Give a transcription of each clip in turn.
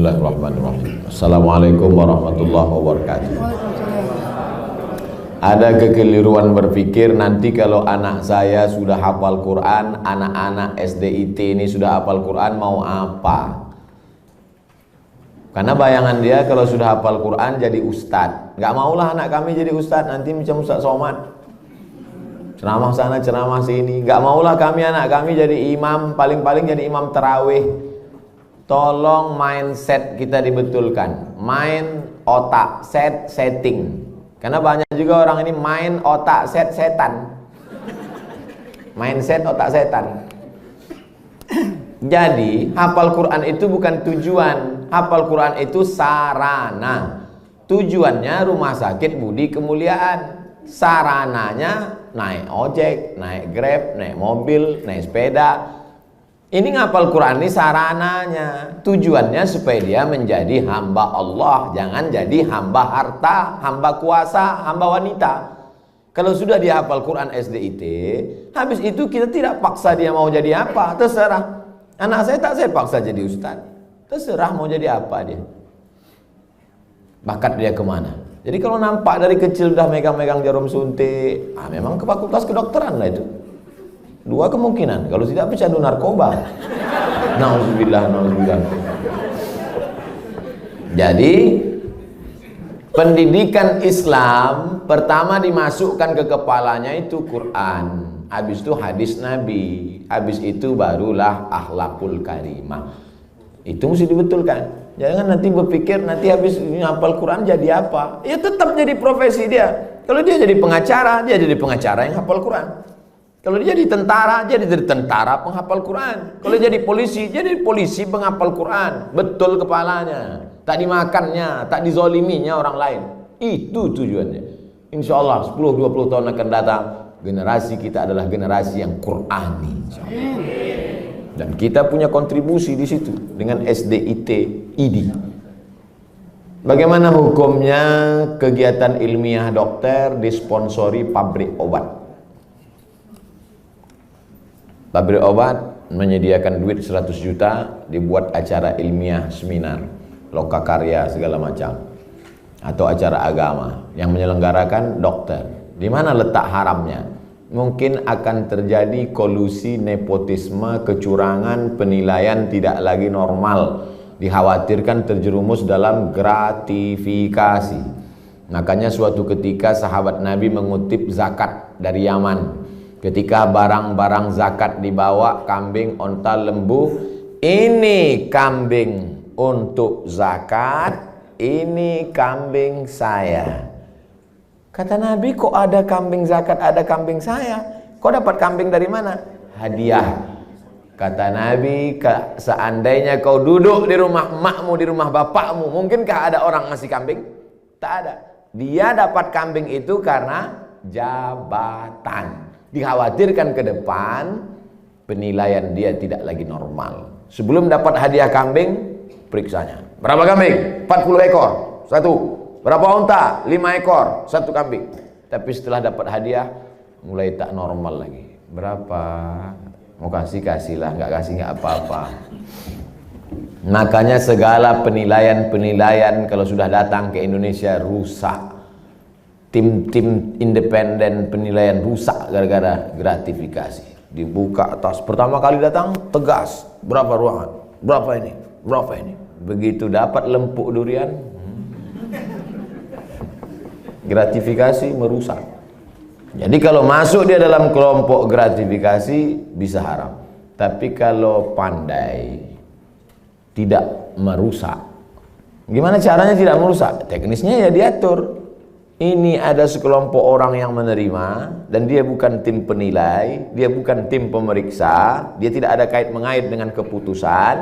Bismillahirrahmanirrahim. Assalamualaikum warahmatullahi wabarakatuh. Ada kekeliruan berpikir nanti kalau anak saya sudah hafal Quran, anak-anak SDIT ini sudah hafal Quran mau apa? Karena bayangan dia kalau sudah hafal Quran jadi ustadz. Gak maulah anak kami jadi ustadz, nanti macam Ustadz Somad, ceramah sana ceramah sini. Gak maulah kami anak kami jadi imam, paling-paling jadi imam tarawih. Tolong mindset kita dibetulkan, main otak, setting. Karena banyak juga orang ini main otak, setan. Mindset otak setan. Jadi hafal Quran itu bukan tujuan, hafal Quran itu sarana. Tujuannya rumah sakit budi kemuliaan, sarananya naik ojek, naik grab, naik mobil, naik sepeda. Ini ngapal Quran ini sarananya, tujuannya supaya dia menjadi hamba Allah, jangan jadi hamba harta, hamba kuasa, hamba wanita. Kalau sudah dia hafal Quran SDIT, habis itu kita tidak paksa dia mau jadi apa, terserah. Anak saya tak saya paksa jadi ustaz, terserah mau jadi apa dia. Bakat dia kemana? Jadi kalau nampak dari kecil udah megang-megang jarum suntik, memang ke fakultas kedokteran lah itu. Dua kemungkinan, kalau tidak pecandu narkoba. Nauzubillah, nauzubillah. Jadi pendidikan Islam pertama dimasukkan ke kepalanya itu Quran, habis itu hadis Nabi, habis itu barulah akhlakul karimah. Itu mesti dibetulkan. Jangan nanti berpikir nanti habis hafal Quran jadi apa? Ya tetap jadi profesi dia. Kalau dia jadi pengacara, dia jadi pengacara yang hafal Quran. Kalau dia jadi tentara, dia jadi tentara penghafal Quran. Kalau jadi polisi penghafal Quran. Betul kepalanya. Tak dimakannya, tak dizoliminya orang lain. Itu tujuannya. Insya Allah 10-20 tahun akan datang, generasi kita adalah generasi yang Qurani. Dan kita punya kontribusi di situ dengan SDIT ID. Bagaimana hukumnya kegiatan ilmiah dokter disponsori pabrik obat? Pabrik obat menyediakan duit 100 juta, dibuat acara ilmiah, seminar, lokakarya segala macam, atau acara agama yang menyelenggarakan dokter. Di mana letak haramnya? Mungkin akan terjadi kolusi, nepotisme, kecurangan, penilaian tidak lagi normal. Dikhawatirkan terjerumus dalam gratifikasi. Makanya suatu ketika sahabat Nabi mengutip zakat dari Yaman. Ketika barang-barang zakat dibawa, kambing, onta, lembu, ini kambing untuk zakat, ini kambing saya. Kata Nabi, kok ada kambing zakat, ada kambing saya? Kok dapat kambing dari mana? Hadiah. Kata Nabi, seandainya kau duduk di rumah emakmu, di rumah bapakmu, mungkinkah ada orang ngasih kambing? Tak ada. Dia dapat kambing itu karena jabatan. Dikhawatirkan ke depan penilaian dia tidak lagi normal. Sebelum dapat hadiah kambing, periksanya. Berapa kambing? 40 ekor, satu. Berapa unta? 5 ekor, satu kambing. Tapi setelah dapat hadiah, mulai tak normal lagi. Berapa? Mau kasih-kasihlah, nggak kasih nggak apa-apa. Makanya segala penilaian kalau sudah datang ke Indonesia rusak. Tim-tim independen penilaian rusak gara-gara gratifikasi. Dibuka atas, pertama kali datang tegas, berapa ruangan, berapa ini, berapa ini. Begitu dapat lempuk durian, gratifikasi merusak. Jadi kalau masuk dia dalam kelompok gratifikasi bisa haram. Tapi kalau pandai tidak merusak, gimana caranya tidak merusak? Teknisnya ya diatur. Ini ada sekelompok orang yang menerima dan dia bukan tim penilai, dia bukan tim pemeriksa, dia tidak ada kait-mengait dengan keputusan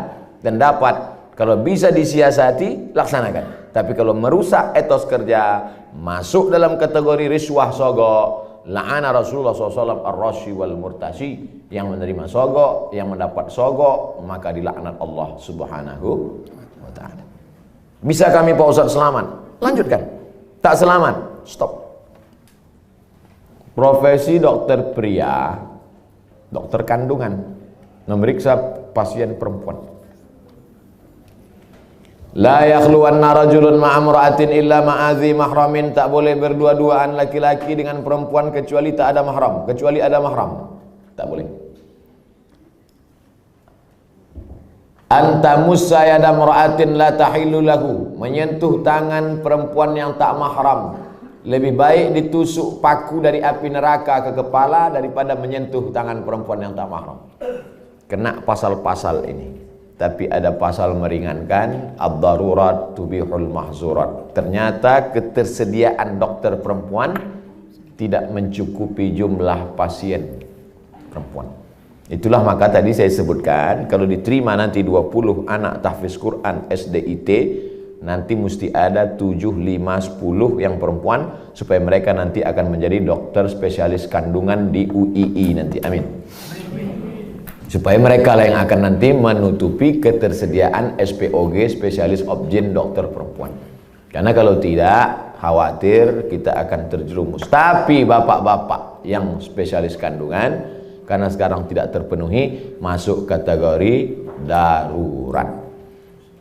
dan dapat, kalau bisa disiasati, laksanakan. Tapi kalau merusak etos kerja, masuk dalam kategori riswah sogok, la'ana Rasulullah SAW ar-rashi wal murtashi, yang menerima sogok, yang mendapat sogok, maka dilaknat Allah Subhanahu wa ta'ala. Bisa kami Pak Ustaz selamat? Lanjutkan. Tak selamat, stop. Profesi dokter pria, dokter kandungan, memeriksa pasien perempuan. La yakhluwanna rajulun ma'amra'atin illa ma'adhi mahramin. Tak boleh berdua-duaan laki-laki dengan perempuan kecuali tak ada mahram, kecuali ada mahram. Tak boleh. Anta musayyada mar'atin la tahillu lahu. Menyentuh tangan perempuan yang tak mahram lebih baik ditusuk paku dari api neraka ke kepala daripada menyentuh tangan perempuan yang tak mahram. Kena pasal-pasal ini. Tapi ada pasal meringankan, ad-darurat tubihul mahzurat. Ternyata ketersediaan dokter perempuan tidak mencukupi jumlah pasien perempuan. Itulah maka tadi saya sebutkan, kalau diterima nanti 20 anak tahfiz Quran SDIT, nanti mesti ada 7, 5, 10 yang perempuan, supaya mereka nanti akan menjadi dokter spesialis kandungan di UII nanti. Amin. Supaya mereka lah yang akan nanti menutupi ketersediaan SPOG, spesialis obgyn dokter perempuan. Karena kalau tidak, khawatir kita akan terjerumus. Tapi bapak-bapak yang spesialis kandungan, karena sekarang tidak terpenuhi, masuk kategori darurat.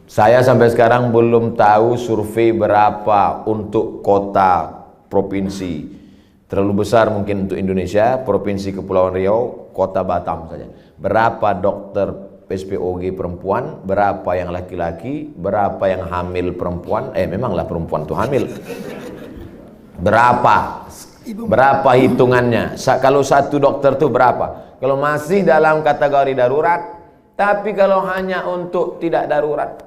Saya sampai sekarang belum tahu survei berapa untuk kota provinsi. Terlalu besar mungkin untuk Indonesia, Provinsi Kepulauan Riau, Kota Batam saja. Berapa dokter SPOG perempuan, berapa yang laki-laki, berapa yang hamil perempuan, memanglah perempuan tuh hamil. Berapa hitungannya? Kalau satu dokter tuh berapa? Kalau masih dalam kategori darurat, tapi kalau hanya untuk tidak darurat.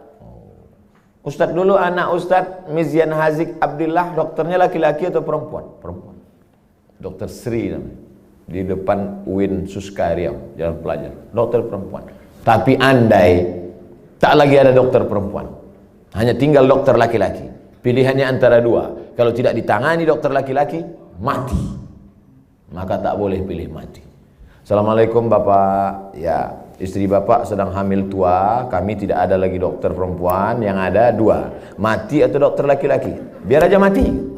Ustadz dulu anak Ustadz Mizyan Hazik Abdillah, dokternya laki-laki atau perempuan? Perempuan. Dokter Sri namanya, di depan UIN Suska Riau, Jalan Pelajar, dokter perempuan. Tapi andai tak lagi ada dokter perempuan, hanya tinggal dokter laki-laki, pilihannya antara dua. Kalau tidak ditangani dokter laki-laki, mati. Maka tak boleh pilih mati. Assalamualaikum Bapak, ya istri Bapak sedang hamil tua, kami tidak ada lagi dokter perempuan, yang ada dua, mati atau dokter laki-laki. Biar aja mati.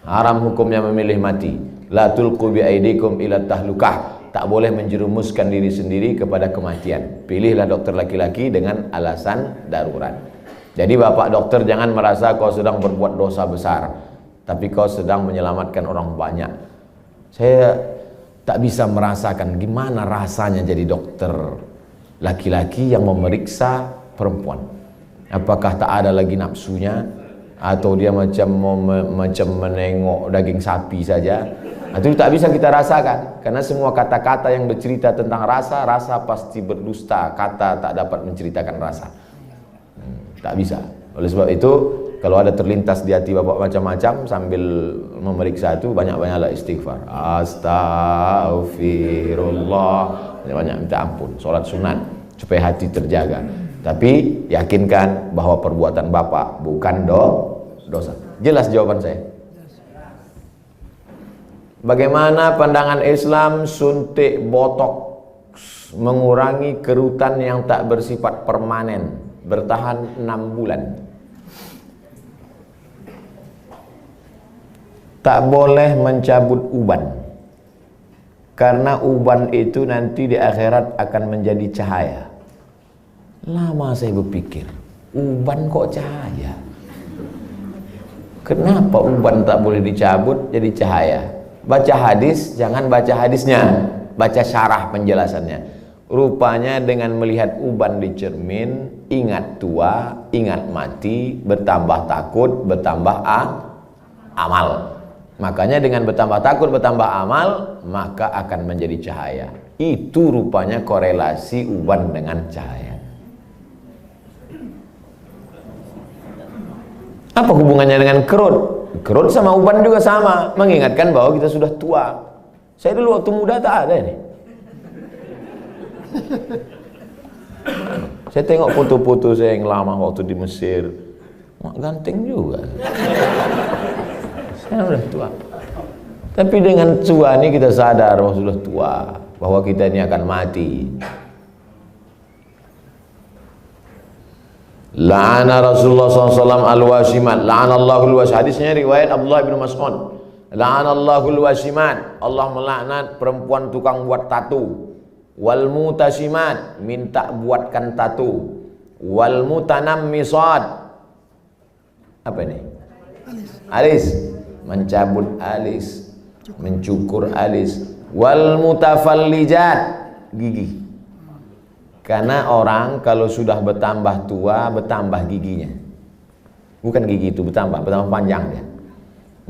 Haram hukumnya memilih mati. La tulqu bi aidikum ila tahlukah. Tak boleh menjerumuskan diri sendiri kepada kematian. Pilihlah dokter laki-laki dengan alasan darurat. Jadi bapak dokter jangan merasa kau sedang berbuat dosa besar, tapi kau sedang menyelamatkan orang banyak. Saya tak bisa merasakan gimana rasanya jadi dokter laki-laki yang memeriksa perempuan. Apakah tak ada lagi nafsunya? Atau dia macam menengok daging sapi saja? Itu tak bisa kita rasakan, karena semua kata-kata yang bercerita tentang rasa, rasa pasti berdusta. Kata tak dapat menceritakan rasa. Tak bisa. Oleh sebab itu, kalau ada terlintas di hati bapak macam-macam sambil memeriksa itu, banyak-banyaklah istighfar. Astaghfirullah. Banyak minta ampun. Solat sunat supaya hati terjaga. Tapi yakinkan bahwa perbuatan bapak bukan dosa. Jelas jawaban saya? Bagaimana pandangan Islam suntik botok mengurangi kerutan yang tak bersifat permanen, bertahan 6 bulan? Tak boleh mencabut uban, karena uban itu nanti di akhirat akan menjadi cahaya. Lama saya berpikir, uban kok cahaya? Kenapa uban tak boleh dicabut jadi cahaya? Baca hadis, jangan baca hadisnya, baca syarah penjelasannya. Rupanya dengan melihat uban di cermin, ingat tua, ingat mati, bertambah takut, bertambah amal. Makanya dengan bertambah takut, bertambah amal, maka akan menjadi cahaya. Itu rupanya korelasi uban dengan cahaya. Apa hubungannya dengan kerut? Kerut sama uban juga sama, mengingatkan bahwa kita sudah tua. Saya dulu waktu muda tak ada ini. Saya tengok foto-foto saya yang lama waktu di Mesir, ganteng juga. Saya sudah tua. Tapi dengan tua ini kita sadar bahwa sudah tua, bahwa kita ini akan mati. La'ana Rasulullah SAW al-wasimat. La'anallahu al-wasimat. Hadisnya riwayat Abdullah bin Mas'ud. La'anallahu al-wasimat. Allah melaknat perempuan tukang buat tatu. Wal mutasimat, minta buatkan tatu. Wal mutanammisat. Apa ini? Alis. Mencabut alis, mencukur alis. Wal mutafallijat, gigi. Karena orang kalau sudah bertambah tua, bertambah giginya. Bukan gigi itu bertambah panjang dia.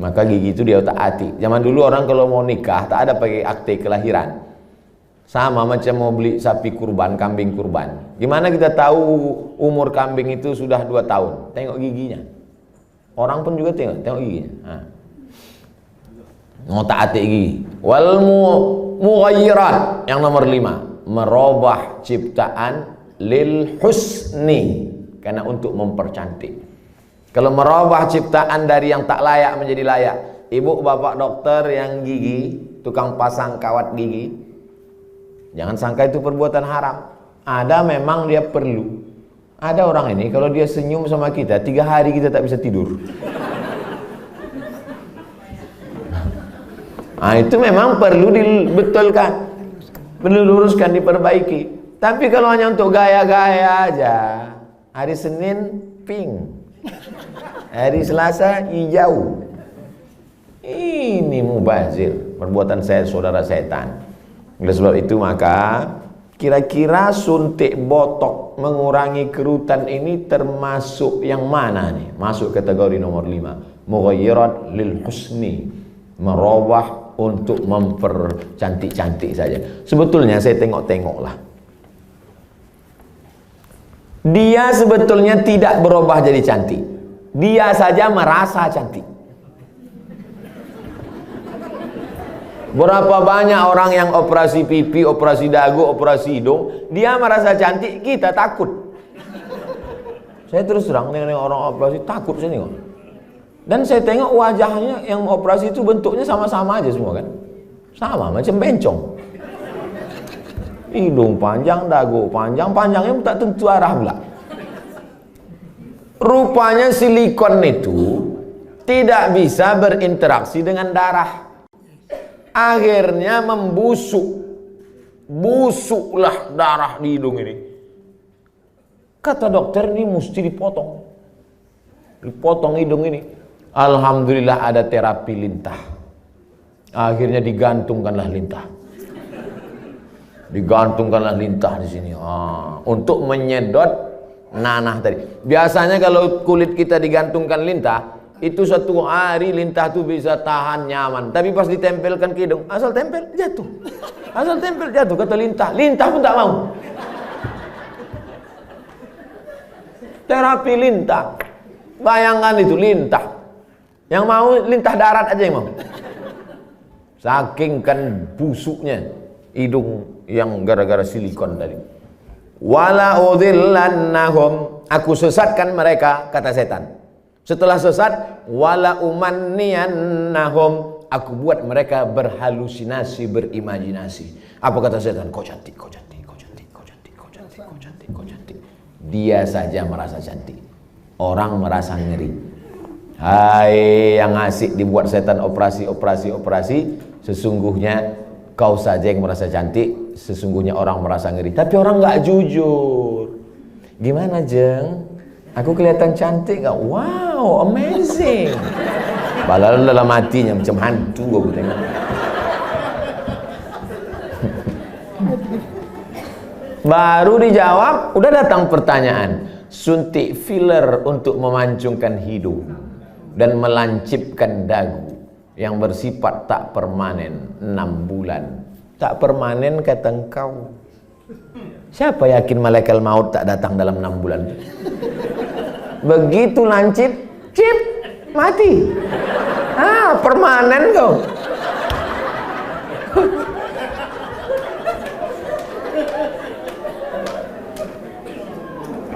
Maka gigi itu dia otak-atik. Zaman dulu orang kalau mau nikah tak ada pakai akte kelahiran. Sama macam mau beli sapi kurban, kambing kurban. Gimana kita tahu umur kambing itu sudah 2 tahun? Tengok giginya. Orang pun juga tengok giginya. Otak-atik gigi. Wal mughayyirat, yang nomor 5. Merubah ciptaan lil husni, karena untuk mempercantik. Kalau merubah ciptaan dari yang tak layak menjadi layak. Ibu bapak dokter yang gigi, tukang pasang kawat gigi, jangan sangka itu perbuatan haram. Ada memang dia perlu. Ada orang ini kalau dia senyum sama kita 3 hari kita tak bisa tidur. Nah, itu memang perlu dibetulkan, perlu luruskan, diperbaiki. Tapi kalau hanya untuk gaya-gaya aja, hari Senin pink, hari Selasa hijau, ini mubazir, perbuatan saya saudara setan. Oleh sebab itu maka kira-kira suntik botok mengurangi kerutan ini termasuk yang mana nih? Masuk kategori nomor 5, mughayyirat lil husni, merubah untuk mempercantik-cantik saja. Sebetulnya saya tengok-tengoklah, dia sebetulnya tidak berubah jadi cantik, dia saja merasa cantik. Berapa banyak orang yang operasi pipi, operasi dagu, operasi hidung, dia merasa cantik, kita takut. Saya terus terang dengan orang operasi takut saya tengok. Dan saya tengok wajahnya yang operasi itu bentuknya sama-sama aja semua kan. Sama macam bencong. Hidung panjang, dagu panjang, panjangnya tak tentu arah pula. Rupanya silikon itu tidak bisa berinteraksi dengan darah. Akhirnya membusuk. Busuklah darah di hidung ini. Kata dokter, ini mesti dipotong. Dipotong hidung ini. Alhamdulillah ada terapi lintah. Akhirnya digantungkanlah lintah. Digantungkanlah lintah di sini. Untuk menyedot nanah tadi. Biasanya kalau kulit kita digantungkan lintah, itu 1 hari lintah itu bisa tahan nyaman. Tapi pas ditempelkan ke hidung, asal tempel jatuh. Asal tempel jatuh, kata lintah. Lintah pun tak mau. Terapi lintah. Bayangkan itu lintah. Yang mau lintah darat aja yang mau. Saking kan busuknya hidung yang gara-gara silikon tadi. Wala udhillannahum, aku sesatkan mereka, kata setan. Setelah sesat, wala umanniyannahum, aku buat mereka berhalusinasi, berimajinasi. Apa kata setan? Kau cantik, kau cantik, kau cantik, kau cantik, kau cantik, kau cantik, kau cantik. Dia saja merasa cantik. Orang merasa ngeri. Hai yang asik dibuat setan operasi, sesungguhnya kau saja yang merasa cantik, sesungguhnya orang merasa ngeri. Tapi orang nggak jujur. Gimana Jeng? Aku kelihatan cantik nggak? Wow, amazing. Padahal dalam hatinya macam hantu aku tengok. Baru dijawab, udah datang pertanyaan. Suntik filler untuk memancungkan hidung dan melancipkan dagu yang bersifat tak permanen 6 bulan. Tak permanen kata engkau. Siapa yakin malaikat maut tak datang dalam 6 bulan? Begitu lancip, cip, mati. Permanen kau.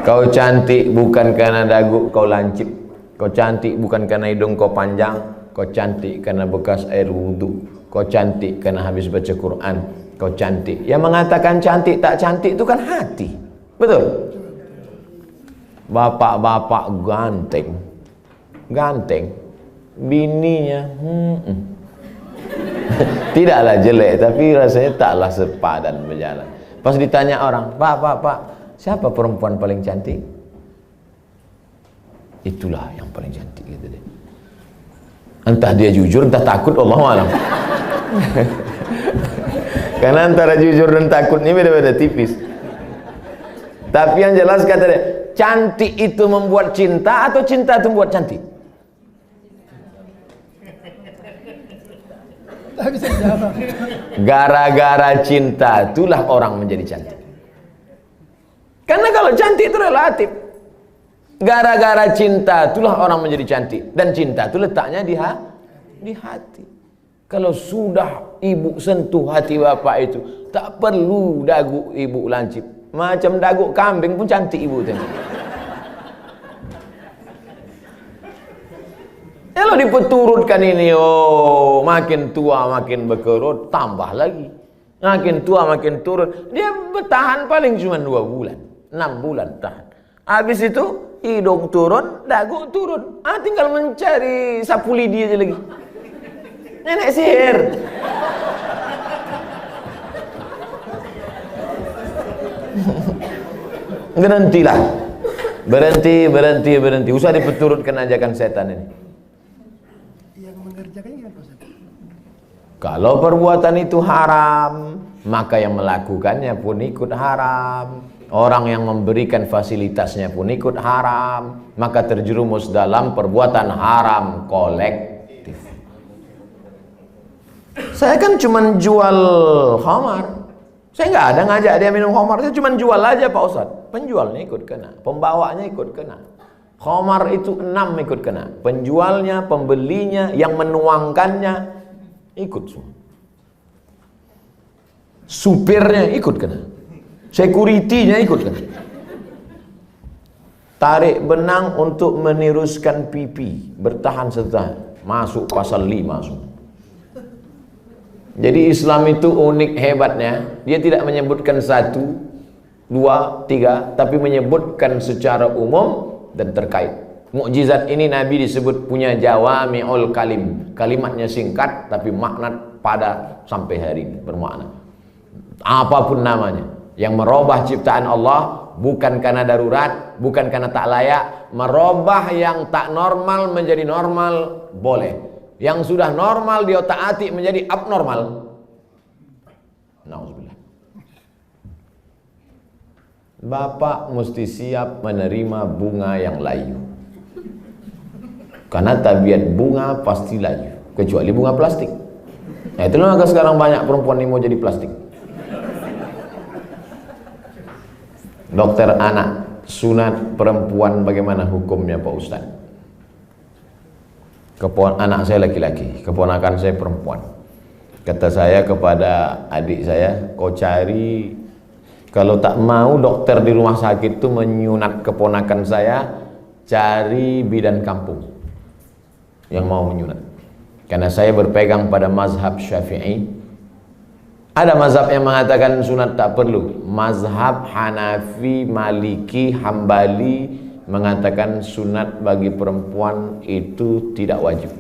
Kau cantik bukan karena dagu kau lancip. Kau cantik bukan karena hidung kau panjang. Kau cantik karena bekas air wudhu. Kau cantik karena habis baca Quran. Kau cantik. Yang mengatakan cantik tak cantik itu kan hati. Betul? Bapak-bapak ganteng. Ganteng. Bininya tidaklah jelek, tapi rasanya taklah sepadan berjalan. Pas ditanya orang, Pak, siapa perempuan paling cantik? Itulah yang paling cantik gitu deh. Entah dia jujur, entah takut, Allahu a'lam. Karena antara jujur dan takut ini beda-beda tipis. Tapi yang jelas kata dia, cantik itu membuat cinta atau cinta itu membuat cantik? Gara-gara cinta itulah orang menjadi cantik. Karena kalau cantik itu relatif. Gara-gara cinta itulah orang menjadi cantik. Dan cinta itu letaknya di hati. Kalau sudah ibu sentuh hati bapak itu, tak perlu dagu ibu lancip. Macam dagu kambing pun cantik ibu tengok. Kalau dipeturutkan ini, oh makin tua makin berkerut, tambah lagi. Makin tua makin turun. Dia bertahan paling cuma 2 bulan, 6 bulan tahan. Habis itu hidung turun, dagu turun. Tinggal mencari sapu lidi aja lagi. Nenek sihir. Berhentilah. Berhenti. Usah dipeturutkan ajakan setan ini. Kalau perbuatan itu haram, maka yang melakukannya pun ikut haram. Orang yang memberikan fasilitasnya pun ikut haram. Maka terjerumus dalam perbuatan haram kolektif. Saya kan cuma jual khamar. Saya nggak ada ngajak dia minum khamar. Saya cuma jual aja Pak Ustadz. Penjualnya ikut kena, pembawanya ikut kena. Khamar itu 6 ikut kena. Penjualnya, pembelinya, yang menuangkannya ikut semua. Supirnya ikut kena. Security-nya ikut kena. Tarik benang untuk meniruskan pipi, bertahan setelah masuk pasal 5 semua. Jadi Islam itu unik hebatnya, dia tidak menyebutkan 1, 2, 3, tapi menyebutkan secara umum dan terkait. Mukjizat ini Nabi disebut punya jawami'ul kalim. Kalimatnya singkat tapi makna pada sampai hari ini bermakna. Apapun namanya, yang merubah ciptaan Allah bukan karena darurat, bukan karena tak layak. Merubah yang tak normal menjadi normal boleh. Yang sudah normal dia taati menjadi abnormal. Nauzubillah. Bapak mesti siap menerima bunga yang layu. Karena tabiat bunga pasti layu, kecuali bunga plastik. Nah itulah maka sekarang banyak perempuan yang mau jadi plastik. Dokter anak, sunat perempuan bagaimana hukumnya Pak Ustaz? Anak saya laki-laki, keponakan saya perempuan. Kata saya kepada adik saya, kau cari, kalau tak mau dokter di rumah sakit itu menyunat keponakan saya, cari bidan kampung yang mau menyunat. Karena saya berpegang pada mazhab Syafi'i. Ada mazhab yang mengatakan sunat tak perlu. Mazhab Hanafi, Maliki, Hambali mengatakan sunat bagi perempuan itu tidak wajib.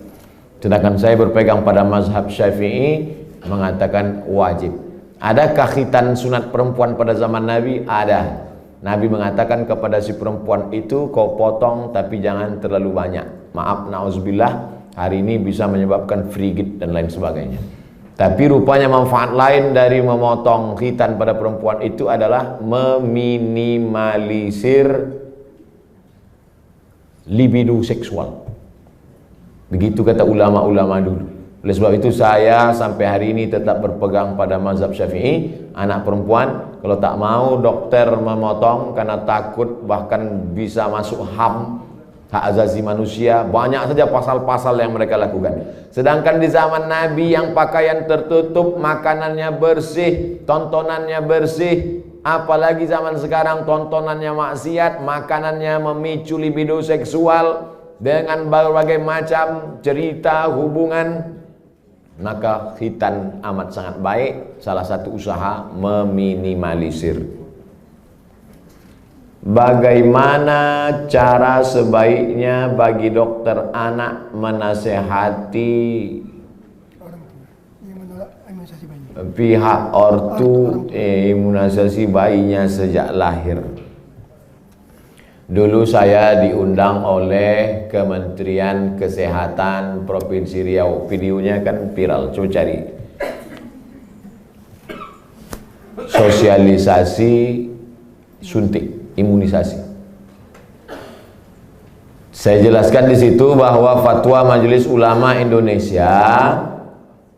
Sedangkan saya berpegang pada mazhab Syafi'i mengatakan wajib. Adakah khitan sunat perempuan pada zaman Nabi? Ada. Nabi mengatakan kepada si perempuan itu, kau potong tapi jangan terlalu banyak. Maaf, na'udzubillah, hari ini bisa menyebabkan frigid dan lain sebagainya. Tapi rupanya manfaat lain dari memotong khitan pada perempuan itu adalah meminimalisir libido seksual. Begitu kata ulama-ulama dulu. Oleh sebab itu saya sampai hari ini tetap berpegang pada mazhab Syafi'i. Anak perempuan kalau tak mau dokter memotong karena takut bahkan bisa masuk HAM, hak asasi manusia, banyak saja pasal-pasal yang mereka lakukan. Sedangkan di zaman Nabi yang pakaian tertutup, makanannya bersih, tontonannya bersih. Apalagi zaman sekarang tontonannya maksiat, makanannya memicu libido seksual dengan berbagai macam cerita hubungan. Maka khitan amat sangat baik. Salah satu usaha meminimalisir. Bagaimana cara sebaiknya bagi dokter anak menasehati pihak ortu imunisasi bayinya sejak lahir? Dulu saya diundang oleh Kementerian Kesehatan Provinsi Riau. Videonya kan viral, coba cari. Sosialisasi suntik, imunisasi. Saya jelaskan di situ bahwa fatwa Majelis Ulama Indonesia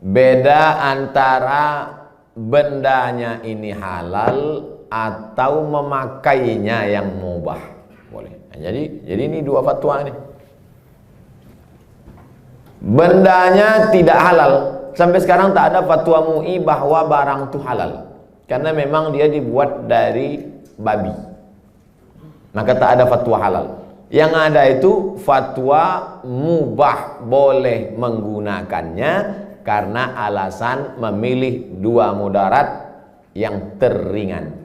beda antara bendanya ini halal atau memakainya yang mubah. Boleh. Jadi ini dua fatwa nih. Bendanya tidak halal. Sampai sekarang tak ada fatwa MUI bahwa barang itu halal. Karena memang dia dibuat dari babi. Maka tak ada fatwa halal. Yang ada itu fatwa mubah, boleh menggunakannya karena alasan memilih dua mudarat yang teringan.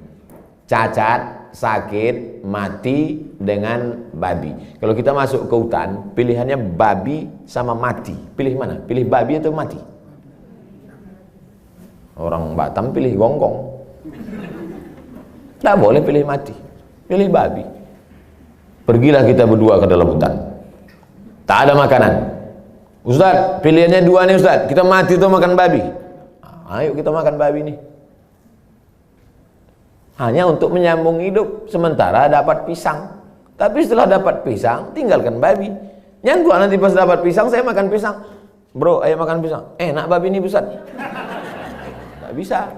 Cacat, sakit, mati dengan babi. Kalau kita masuk ke hutan, pilihannya babi sama mati. Pilih mana? Pilih babi atau mati? Orang Batam pilih gonggong. Tidak boleh pilih mati. Pilih babi. Pergilah kita berdua ke dalam hutan. Tak ada makanan. Ustaz, pilihannya dua nih Ustaz. Kita mati atau makan babi? Ayo kita makan babi nih. Hanya untuk menyambung hidup, sementara dapat pisang. Tapi setelah dapat pisang, tinggalkan babi. Nyangkut nanti pas dapat pisang, saya makan pisang. Bro, ayo makan pisang. Enak babi ini Ustaz. Tak bisa.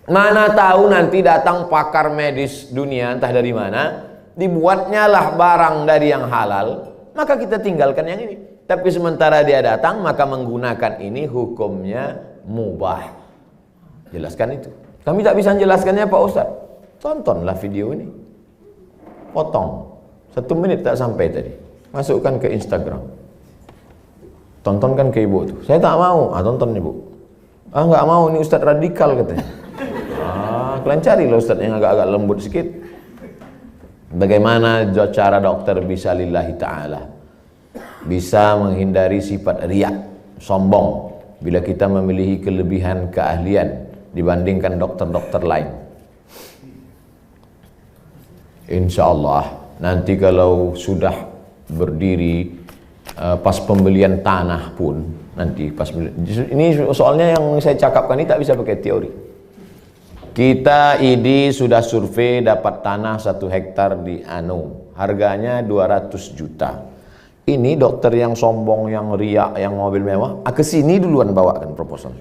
Mana tahu nanti datang pakar medis dunia, entah dari mana, dibuatnya lah barang dari yang halal, maka kita tinggalkan yang ini. Tapi sementara dia datang, maka menggunakan ini hukumnya mubah. Jelaskan itu. Kami tak bisa menjelaskannya Pak Ustaz. Tontonlah video ini. Potong. 1 menit tak sampai tadi. Masukkan ke Instagram. Tontonkan ke ibu tuh. Saya tak mau. Tonton ibu. Nggak mau, ini Ustaz radikal katanya. Kalian carilah Ustaz yang agak-agak lembut sedikit. Bagaimana cara dokter bisa lillahi ta'ala, bisa menghindari sifat riak, sombong, bila kita memiliki kelebihan keahlian dibandingkan dokter-dokter lain. Insya Allah nanti kalau sudah berdiri pas pembelian tanah pun nanti pas ini soalnya yang saya cakapkan ini tak bisa pakai teori. Kita ID sudah survei dapat tanah 1 hektar di harganya 200 juta. Ini dokter yang sombong, yang riak, yang mobil mewah, kesini duluan bawakan proposal.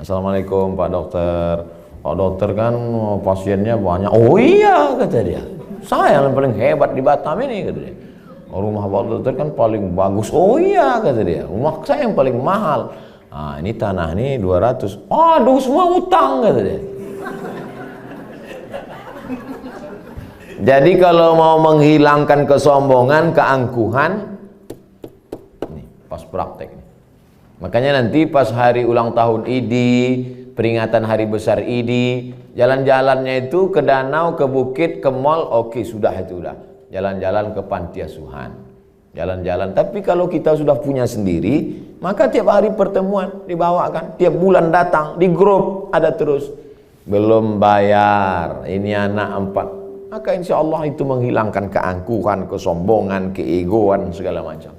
Assalamualaikum Pak Dokter. Pak Dokter kan pasiennya banyak. Oh iya kata dia. Saya yang paling hebat di Batam ini kata dia. Rumah Pak Dokter kan paling bagus. Oh iya kata dia. Rumah saya yang paling mahal. Ini tanah nih 200. Aduh semua utang kata dia. Jadi kalau mau menghilangkan kesombongan, keangkuhan, nih pas praktek. Makanya nanti pas hari ulang tahun ID, peringatan hari besar ID, jalan-jalannya itu ke danau, ke bukit, ke mall, oke sudah itu udah. Jalan-jalan ke panti asuhan, jalan-jalan. Tapi kalau kita sudah punya sendiri, maka tiap hari pertemuan dibawakan, tiap bulan datang, di grup ada terus. Belum bayar, ini anak 4. Maka insya Allah itu menghilangkan keangkuhan, kesombongan, keegoan, segala macam.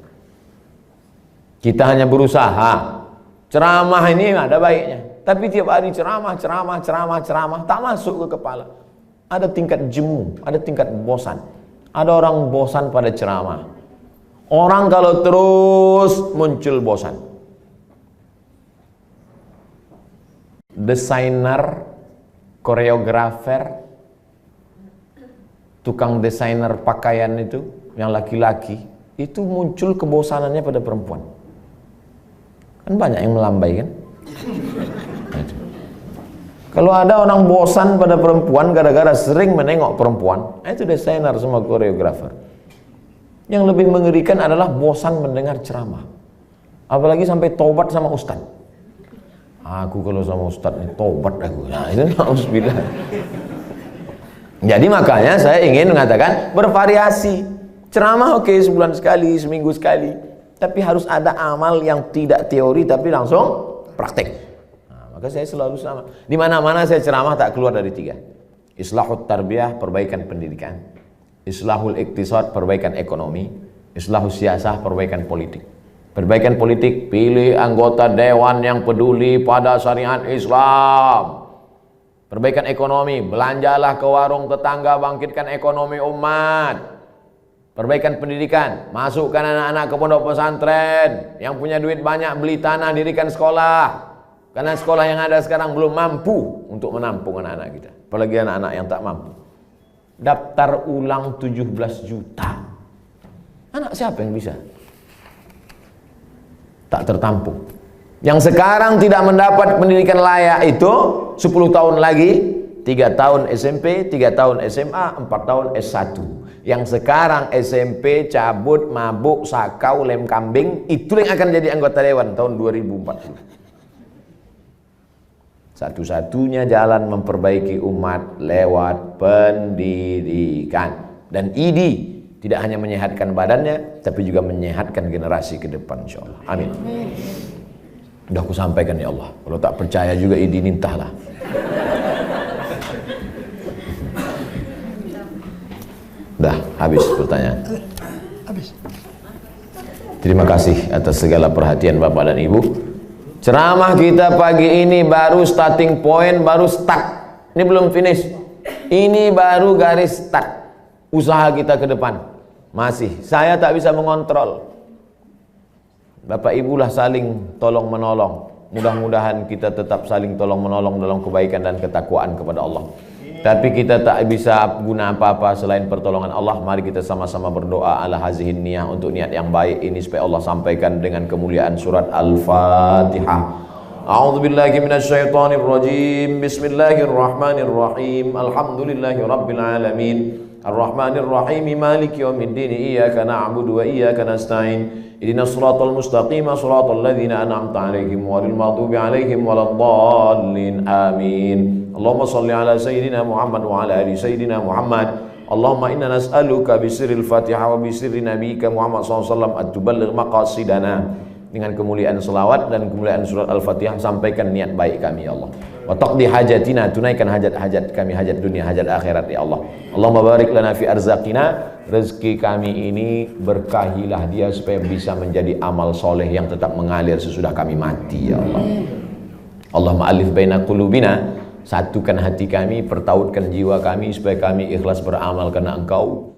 Kita hanya berusaha. Ceramah ini ada baiknya. Tapi tiap hari ceramah, tak masuk ke kepala. Ada tingkat jemu, ada tingkat bosan. Ada orang bosan pada ceramah. Orang kalau terus muncul bosan. Desainer, koreografer, tukang desainer pakaian itu, yang laki-laki, itu muncul kebosanannya pada perempuan. Kan banyak yang melambai kan? Kalau ada orang bosan pada perempuan gara-gara sering menengok perempuan, itu desainer sama koreografer. Yang lebih mengerikan adalah bosan mendengar ceramah. Apalagi sampai tobat sama ustaz. Aku kalau sama ustaz ini tobat aku. Nah, itu na'udzubillah. Jadi makanya saya ingin mengatakan bervariasi. Ceramah oke, sebulan sekali, seminggu sekali. Tapi harus ada amal yang tidak teori tapi langsung praktek. Nah, maka saya selalu sama. Di mana-mana saya ceramah tak keluar dari 3. Islahut tarbiyah, perbaikan pendidikan. Islahul iktisad, perbaikan ekonomi. Islahul siyasah, perbaikan politik. Perbaikan politik, pilih anggota dewan yang peduli pada syariat Islam. Perbaikan ekonomi, belanjalah ke warung tetangga, bangkitkan ekonomi umat. Perbaikan pendidikan, masukkan anak-anak ke pondok pesantren. Yang punya duit banyak, beli tanah, dirikan sekolah. Karena sekolah yang ada sekarang belum mampu untuk menampung anak-anak kita. Apalagi anak-anak yang tak mampu. Daftar ulang 17 juta. Anak siapa yang bisa? Tak tertampung. Yang sekarang tidak mendapat pendidikan layak itu 10 tahun lagi, 3 tahun SMP, 3 tahun SMA, 4 tahun S1. Yang sekarang SMP cabut, mabuk, sakau, lem kambing, itu yang akan jadi anggota dewan tahun 2040. Satu-satunya jalan memperbaiki umat lewat pendidikan. Dan ID tidak hanya menyehatkan badannya, tapi juga menyehatkan generasi ke depan, insyaallah. Amin. Udah aku sampaikan ya Allah. Kalau tak percaya juga ID nintahlah. Dah habis pertanyaan. Habis. Terima kasih atas segala perhatian Bapak dan Ibu. Ceramah kita pagi ini baru starting point, baru start. Ini belum finish. Ini baru garis start. Usaha kita ke depan. Masih. Saya tak bisa mengontrol. Bapak Ibu lah saling tolong menolong. Mudah-mudahan kita tetap saling tolong menolong dalam kebaikan dan ketakwaan kepada Allah. Tapi kita tak bisa guna apa-apa selain pertolongan Allah. Mari kita sama-sama berdoa ala hazihin niyah, untuk niat yang baik ini supaya Allah sampaikan dengan kemuliaan surat Al-Fatihah. A'udzubillahi minasyaitonir rajim. Bismillahirrahmanirrahim. Alhamdulillahi rabbil alamin. Ar-Rahmanir Rahim. Maliki yaumiddin. Iyyaka na'budu wa iyyaka nasta'in. Ihdinas siratal mustaqim, siratal ladzina an'amta 'alaihim ghairil maghdubi 'alaihim waladdallin. Amin. Allahumma salli ala sayyidina Muhammad wa ala ali sayyidina Muhammad. Allahumma inna nas'aluka bisirril Fatihah wa bisirri nabiyyika Muhammad sallallahu alaihi wasallam at-tuballigh maqasidana. Dengan kemuliaan selawat dan kemuliaan surat Al-Fatihah, sampaikan niat baik kami ya Allah. Wa taqdi hajatina, tunaikan hajat-hajat kami, hajat dunia, hajat akhirat ya Allah. Allahumma barik lana fi arzaqina, rezeki kami ini berkahilah dia supaya bisa menjadi amal soleh yang tetap mengalir sesudah kami mati ya Allah. Allahumma alif baina qulubina, satukan hati kami, pertautkan jiwa kami supaya kami ikhlas beramal karena Engkau.